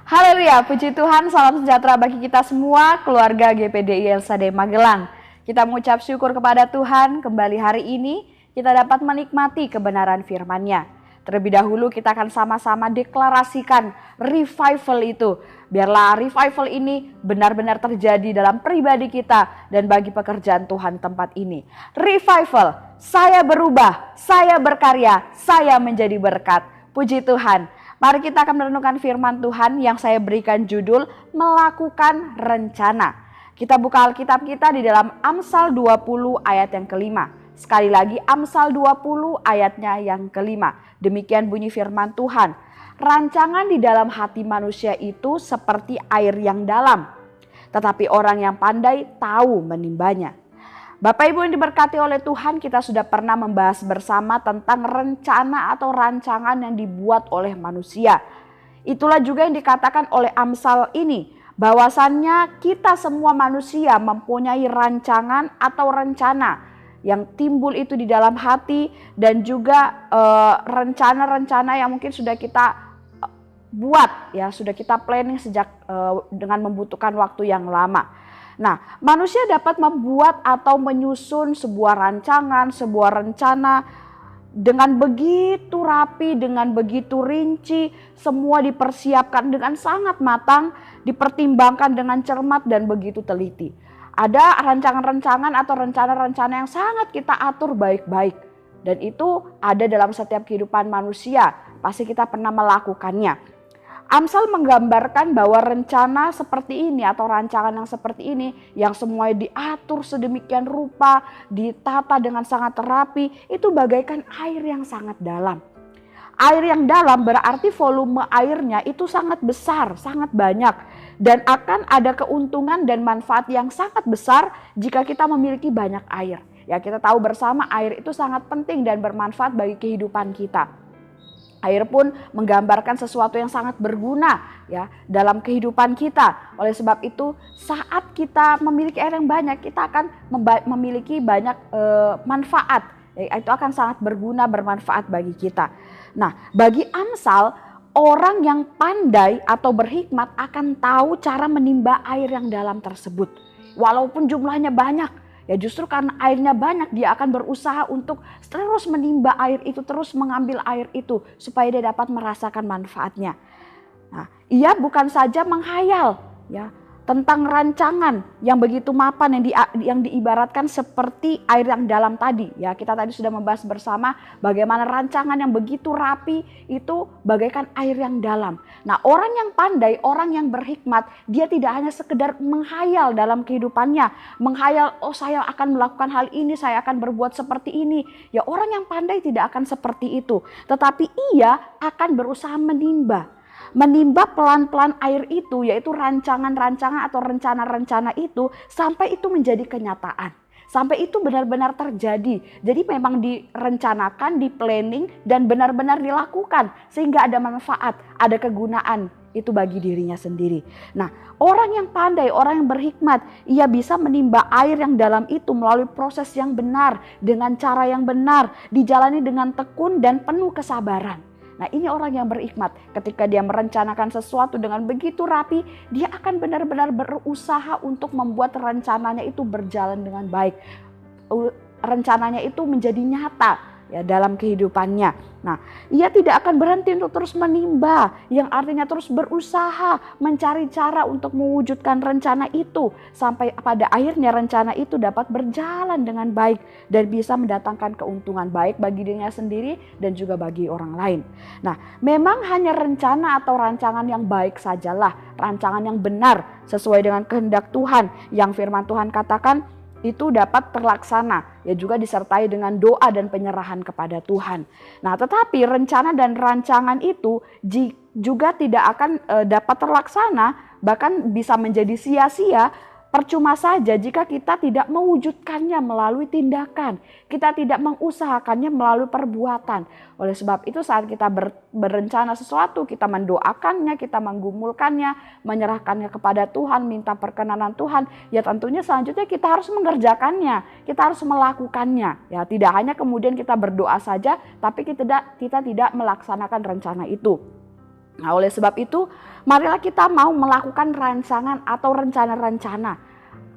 Haleluya, puji Tuhan, salam sejahtera bagi kita semua, keluarga GPDI LSD Magelang. Kita mengucap syukur kepada Tuhan, kembali hari ini kita dapat menikmati kebenaran firman-Nya. Terlebih dahulu kita akan sama-sama deklarasikan revival itu. Biarlah revival ini benar-benar terjadi dalam pribadi kita dan bagi pekerjaan Tuhan tempat ini. Revival, saya berubah, saya berkarya, saya menjadi berkat. Puji Tuhan. Mari kita akan merenungkan firman Tuhan yang saya berikan judul melakukan rencana. Kita buka Alkitab kita di dalam Amsal 20 ayat yang kelima. Sekali lagi Amsal 20 ayatnya yang kelima. Demikian bunyi firman Tuhan. Rancangan di dalam hati manusia itu seperti air yang dalam. Tetapi orang yang pandai tahu menimbanya. Bapak Ibu yang diberkati oleh Tuhan, kita sudah pernah membahas bersama tentang rencana atau rancangan yang dibuat oleh manusia. Itulah juga yang dikatakan oleh Amsal ini, bahwasannya kita semua manusia mempunyai rancangan atau rencana yang timbul itu di dalam hati dan juga rencana-rencana yang mungkin sudah kita buat, ya sudah kita planning sejak dengan membutuhkan waktu yang lama. Nah, manusia dapat membuat atau menyusun sebuah rancangan, sebuah rencana dengan begitu rapi, dengan begitu rinci, semua dipersiapkan dengan sangat matang, dipertimbangkan dengan cermat dan begitu teliti. Ada rancangan-rancangan atau rencana-rencana yang sangat kita atur baik-baik. Dan itu ada dalam setiap kehidupan manusia, pasti kita pernah melakukannya. Amsal menggambarkan bahwa rencana seperti ini atau rancangan yang seperti ini yang semuanya diatur sedemikian rupa, ditata dengan sangat rapi, itu bagaikan air yang sangat dalam. Air yang dalam berarti volume airnya itu sangat besar, sangat banyak dan akan ada keuntungan dan manfaat yang sangat besar jika kita memiliki banyak air. Ya, kita tahu bersama air itu sangat penting dan bermanfaat bagi kehidupan kita. Air pun menggambarkan sesuatu yang sangat berguna ya dalam kehidupan kita. Oleh sebab itu saat kita memiliki air yang banyak, kita akan memiliki banyak manfaat. Ya, itu akan sangat berguna, bermanfaat bagi kita. Nah, bagi Amsal, orang yang pandai atau berhikmat akan tahu cara menimba air yang dalam tersebut. Walaupun jumlahnya banyak. Ya justru karena airnya banyak dia akan berusaha untuk terus menimba air itu, terus mengambil air itu supaya dia dapat merasakan manfaatnya. Nah, ia bukan saja menghayal ya tentang rancangan yang begitu mapan yang diibaratkan seperti air yang dalam tadi. Ya, kita tadi sudah membahas bersama bagaimana rancangan yang begitu rapi itu bagaikan air yang dalam. Nah, orang yang pandai, orang yang berhikmat, dia tidak hanya sekedar menghayal dalam kehidupannya. Menghayal, oh saya akan melakukan hal ini, saya akan berbuat seperti ini. Ya, orang yang pandai tidak akan seperti itu. Tetapi ia akan berusaha menimba pelan-pelan air itu, yaitu rancangan-rancangan atau rencana-rencana itu sampai itu menjadi kenyataan. Sampai itu benar-benar terjadi. Jadi memang direncanakan, di-planning dan benar-benar dilakukan sehingga ada manfaat, ada kegunaan itu bagi dirinya sendiri. Nah, orang yang pandai, orang yang berhikmat, ia bisa menimba air yang dalam itu melalui proses yang benar, dengan cara yang benar, dijalani dengan tekun dan penuh kesabaran. Nah, ini orang yang berhikmat. Ketika dia merencanakan sesuatu dengan begitu rapi, dia akan benar-benar berusaha untuk membuat rencananya itu berjalan dengan baik. Rencananya itu menjadi nyata ya dalam kehidupannya. Nah, ia tidak akan berhenti untuk terus menimba, yang artinya terus berusaha mencari cara untuk mewujudkan rencana itu sampai pada akhirnya rencana itu dapat berjalan dengan baik dan bisa mendatangkan keuntungan baik bagi dirinya sendiri dan juga bagi orang lain. Nah, memang hanya rencana atau rancangan yang baik sajalah, rancangan yang benar sesuai dengan kehendak Tuhan yang firman Tuhan katakan itu dapat terlaksana, ya juga disertai dengan doa dan penyerahan kepada Tuhan. Nah, tetapi rencana dan rancangan itu juga tidak akan dapat terlaksana, bahkan bisa menjadi sia-sia, percuma saja jika kita tidak mewujudkannya melalui tindakan, kita tidak mengusahakannya melalui perbuatan. Oleh sebab itu saat kita berencana sesuatu, kita mendoakannya, kita menggumulkannya, menyerahkannya kepada Tuhan, minta perkenanan Tuhan, ya tentunya selanjutnya kita harus mengerjakannya, kita harus melakukannya. Ya, tidak hanya kemudian kita berdoa saja, tapi kita tidak melaksanakan rencana itu. Nah, oleh sebab itu, marilah kita mau melakukan rancangan atau rencana-rencana.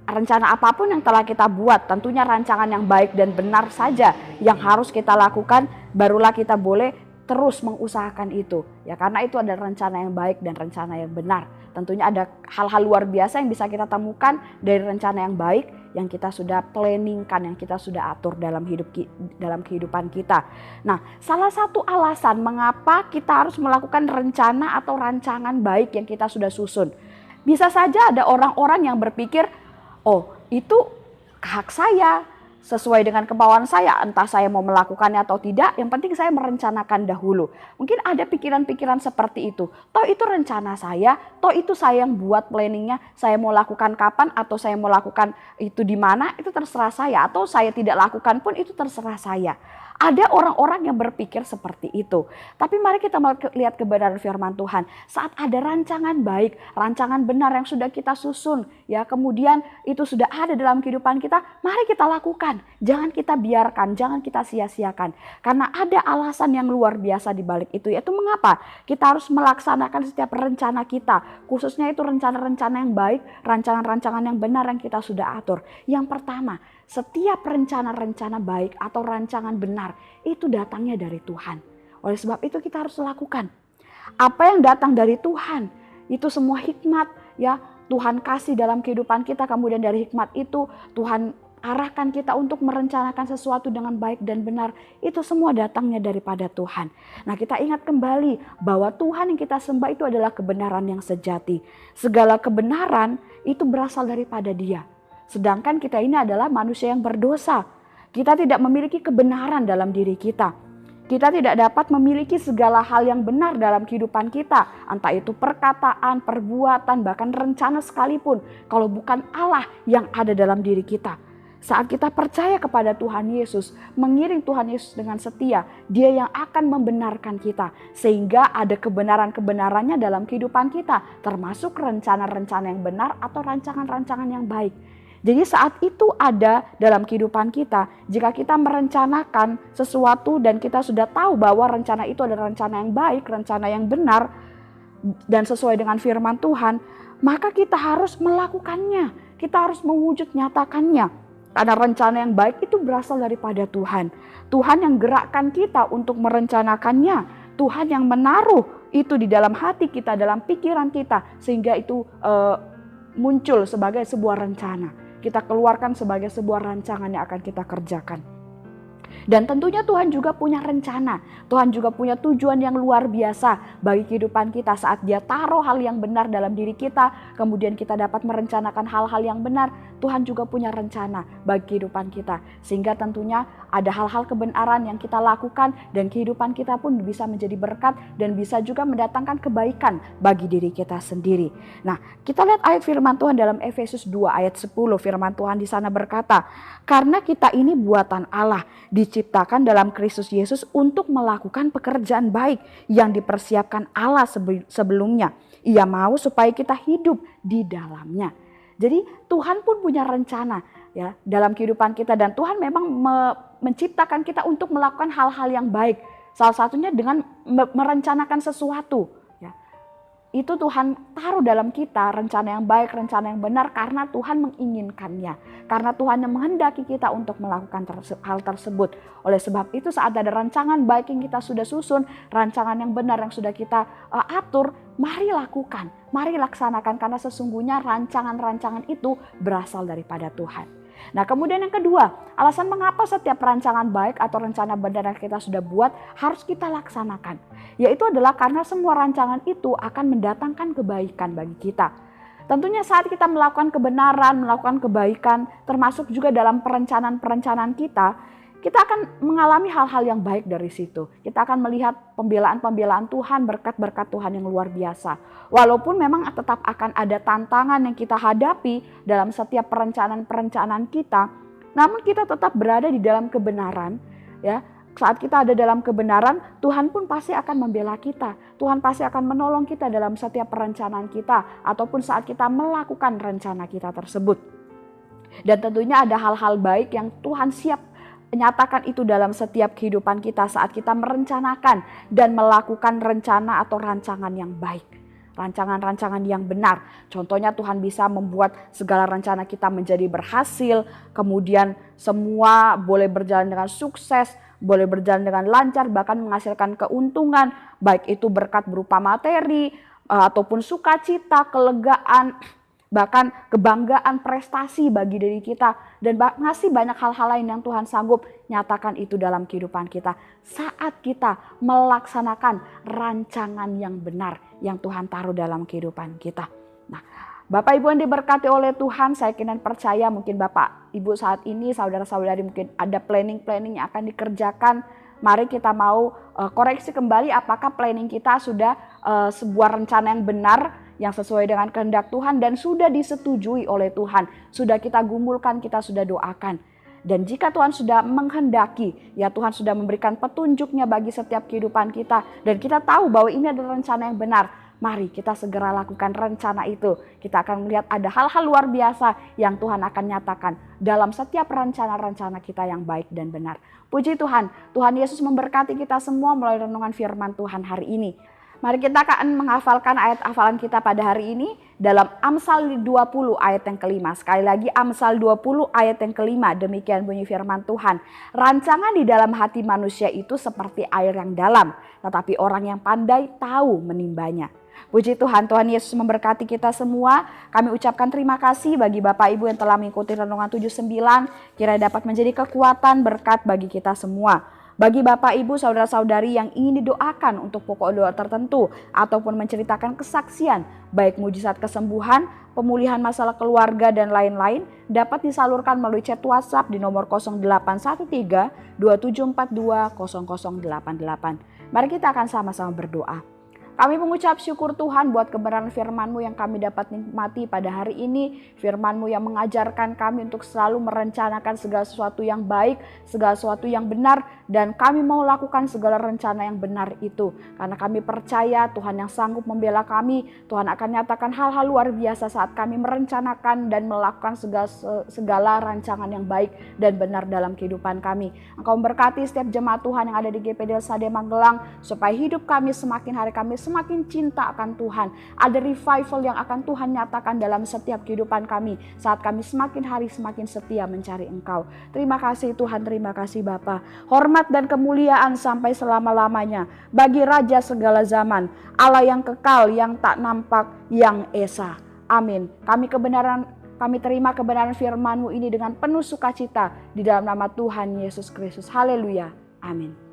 Rencana apapun yang telah kita buat, tentunya rancangan yang baik dan benar saja yang harus kita lakukan, barulah kita boleh terus mengusahakan itu. Ya, karena itu adalah rencana yang baik dan rencana yang benar. Tentunya ada hal-hal luar biasa yang bisa kita temukan dari rencana yang baik yang kita sudah planningkan, yang kita sudah atur dalam kehidupan kita. Nah, salah satu alasan mengapa kita harus melakukan rencana atau rancangan baik yang kita sudah susun. Bisa saja ada orang-orang yang berpikir, oh itu hak saya, sesuai dengan kemauan saya, entah saya mau melakukannya atau tidak, yang penting saya merencanakan dahulu. Mungkin ada pikiran-pikiran seperti itu. Toh itu rencana saya, toh itu saya yang buat planningnya, saya mau lakukan kapan atau saya mau lakukan itu di mana, itu terserah saya. Atau saya tidak lakukan pun itu terserah saya. Ada orang-orang yang berpikir seperti itu. Tapi mari kita lihat kebenaran firman Tuhan. Saat ada rancangan baik, rancangan benar yang sudah kita susun, ya kemudian itu sudah ada dalam kehidupan kita, mari kita lakukan. Jangan kita biarkan, jangan kita sia-siakan. Karena ada alasan yang luar biasa di balik itu, yaitu mengapa kita harus melaksanakan setiap rencana kita. Khususnya itu rencana-rencana yang baik, rancangan-rancangan yang benar yang kita sudah atur. Yang pertama, setiap rencana-rencana baik atau rancangan benar itu datangnya dari Tuhan. Oleh sebab itu kita harus lakukan. Apa yang datang dari Tuhan itu semua hikmat ya Tuhan kasih dalam kehidupan kita. Kemudian dari hikmat itu Tuhan arahkan kita untuk merencanakan sesuatu dengan baik dan benar. Itu semua datangnya daripada Tuhan. Nah, kita ingat kembali bahwa Tuhan yang kita sembah itu adalah kebenaran yang sejati. Segala kebenaran itu berasal daripada Dia. Sedangkan kita ini adalah manusia yang berdosa. Kita tidak memiliki kebenaran dalam diri kita. Kita tidak dapat memiliki segala hal yang benar dalam kehidupan kita. Entah itu perkataan, perbuatan, bahkan rencana sekalipun. Kalau bukan Allah yang ada dalam diri kita. Saat kita percaya kepada Tuhan Yesus, mengiring Tuhan Yesus dengan setia, Dia yang akan membenarkan kita. Sehingga ada kebenaran-kebenarannya dalam kehidupan kita. Termasuk rencana-rencana yang benar atau rancangan-rancangan yang baik. Jadi saat itu ada dalam kehidupan kita, jika kita merencanakan sesuatu dan kita sudah tahu bahwa rencana itu adalah rencana yang baik, rencana yang benar, dan sesuai dengan firman Tuhan, maka kita harus melakukannya, kita harus mewujud nyatakannya. Karena rencana yang baik itu berasal daripada Tuhan. Tuhan yang gerakkan kita untuk merencanakannya, Tuhan yang menaruh itu di dalam hati kita, dalam pikiran kita, sehingga itu muncul sebagai sebuah rencana. Kita keluarkan sebagai sebuah rancangan yang akan kita kerjakan. Dan tentunya Tuhan juga punya rencana. Tuhan juga punya tujuan yang luar biasa bagi kehidupan kita saat Dia taruh hal yang benar dalam diri kita. Kemudian kita dapat merencanakan hal-hal yang benar. Tuhan juga punya rencana bagi kehidupan kita. Sehingga tentunya ada hal-hal kebenaran yang kita lakukan dan kehidupan kita pun bisa menjadi berkat dan bisa juga mendatangkan kebaikan bagi diri kita sendiri. Nah, kita lihat ayat firman Tuhan dalam Efesus 2 ayat 10. Firman Tuhan di sana berkata, "Karena kita ini buatan Allah, diciptakan dalam Kristus Yesus untuk melakukan pekerjaan baik yang dipersiapkan Allah sebelumnya. Ia mau supaya kita hidup di dalamnya." Jadi Tuhan pun punya rencana ya dalam kehidupan kita, dan Tuhan memang menciptakan kita untuk melakukan hal-hal yang baik. Salah satunya dengan merencanakan sesuatu. Ya. Itu Tuhan taruh dalam kita rencana yang baik, rencana yang benar karena Tuhan menginginkannya. Karena Tuhan yang menghendaki kita untuk melakukan hal tersebut. Oleh sebab itu saat ada rancangan baik yang kita sudah susun, rancangan yang benar yang sudah kita atur, mari lakukan, mari laksanakan karena sesungguhnya rancangan-rancangan itu berasal daripada Tuhan. Nah, kemudian yang kedua, alasan mengapa setiap rancangan baik atau rencana benar yang kita sudah buat harus kita laksanakan. Yaitu adalah karena semua rancangan itu akan mendatangkan kebaikan bagi kita. Tentunya saat kita melakukan kebenaran, melakukan kebaikan, termasuk juga dalam perencanaan-perencanaan kita akan mengalami hal-hal yang baik dari situ. Kita akan melihat pembelaan-pembelaan Tuhan, berkat-berkat Tuhan yang luar biasa. Walaupun memang tetap akan ada tantangan yang kita hadapi dalam setiap perencanaan-perencanaan kita, namun kita tetap berada di dalam kebenaran. Ya, saat kita ada dalam kebenaran, Tuhan pun pasti akan membela kita. Tuhan pasti akan menolong kita dalam setiap perencanaan kita, ataupun saat kita melakukan rencana kita tersebut. Dan tentunya ada hal-hal baik yang Tuhan nyatakan itu dalam setiap kehidupan kita saat kita merencanakan dan melakukan rencana atau rancangan yang baik. Rancangan-rancangan yang benar. Contohnya Tuhan bisa membuat segala rencana kita menjadi berhasil. Kemudian semua boleh berjalan dengan sukses, boleh berjalan dengan lancar, bahkan menghasilkan keuntungan. Baik itu berkat berupa materi, ataupun sukacita, kelegaan, bahkan kebanggaan, prestasi bagi diri kita, dan masih banyak hal-hal lain yang Tuhan sanggup nyatakan itu dalam kehidupan kita saat kita melaksanakan rancangan yang benar yang Tuhan taruh dalam kehidupan kita. Nah, Bapak Ibu yang diberkati oleh Tuhan, saya yakin dan percaya mungkin Bapak Ibu saat ini, saudara-saudari mungkin ada planning yang akan dikerjakan. Mari kita mau koreksi kembali apakah planning kita sudah sebuah rencana yang benar, yang sesuai dengan kehendak Tuhan dan sudah disetujui oleh Tuhan. Sudah kita gumulkan, kita sudah doakan. Dan jika Tuhan sudah menghendaki, ya Tuhan sudah memberikan petunjuknya bagi setiap kehidupan kita. Dan kita tahu bahwa ini adalah rencana yang benar. Mari kita segera lakukan rencana itu. Kita akan melihat ada hal-hal luar biasa yang Tuhan akan nyatakan dalam setiap rencana-rencana kita yang baik dan benar. Puji Tuhan, Tuhan Yesus memberkati kita semua melalui renungan firman Tuhan hari ini. Mari kita akan menghafalkan ayat hafalan kita pada hari ini dalam Amsal 20 ayat yang kelima. Sekali lagi Amsal 20 ayat yang kelima, demikian bunyi firman Tuhan. Rancangan di dalam hati manusia itu seperti air yang dalam, tetapi orang yang pandai tahu menimbanya. Puji Tuhan, Tuhan Yesus memberkati kita semua. Kami ucapkan terima kasih bagi Bapak Ibu yang telah mengikuti renungan 79. Kiranya dapat menjadi kekuatan berkat bagi kita semua. Bagi Bapak Ibu saudara-saudari yang ingin didoakan untuk pokok doa tertentu ataupun menceritakan kesaksian baik mujizat kesembuhan, pemulihan masalah keluarga dan lain-lain dapat disalurkan melalui chat WhatsApp di nomor 0813 2742 0088. Mari kita akan sama-sama berdoa. Kami mengucap syukur Tuhan buat kebenaran firman-Mu yang kami dapat nikmati pada hari ini. Firman-Mu yang mengajarkan kami untuk selalu merencanakan segala sesuatu yang baik, segala sesuatu yang benar. Dan kami mau lakukan segala rencana yang benar itu. Karena kami percaya Tuhan yang sanggup membela kami. Tuhan akan nyatakan hal-hal luar biasa saat kami merencanakan dan melakukan segala rancangan yang baik dan benar dalam kehidupan kami. Engkau memberkati setiap jemaat Tuhan yang ada di GPD LSAD Magelang. Supaya hidup kami semakin hari kami semakin cinta akan Tuhan. Ada revival yang akan Tuhan nyatakan dalam setiap kehidupan kami. Saat kami semakin hari semakin setia mencari Engkau. Terima kasih Tuhan, terima kasih Bapa. Hormat dan kemuliaan sampai selama-lamanya. Bagi Raja segala zaman. Allah yang kekal, yang tak nampak, yang esa. Amin. Kami terima kebenaran firman-Mu ini dengan penuh sukacita. Di dalam nama Tuhan Yesus Kristus. Haleluya. Amin.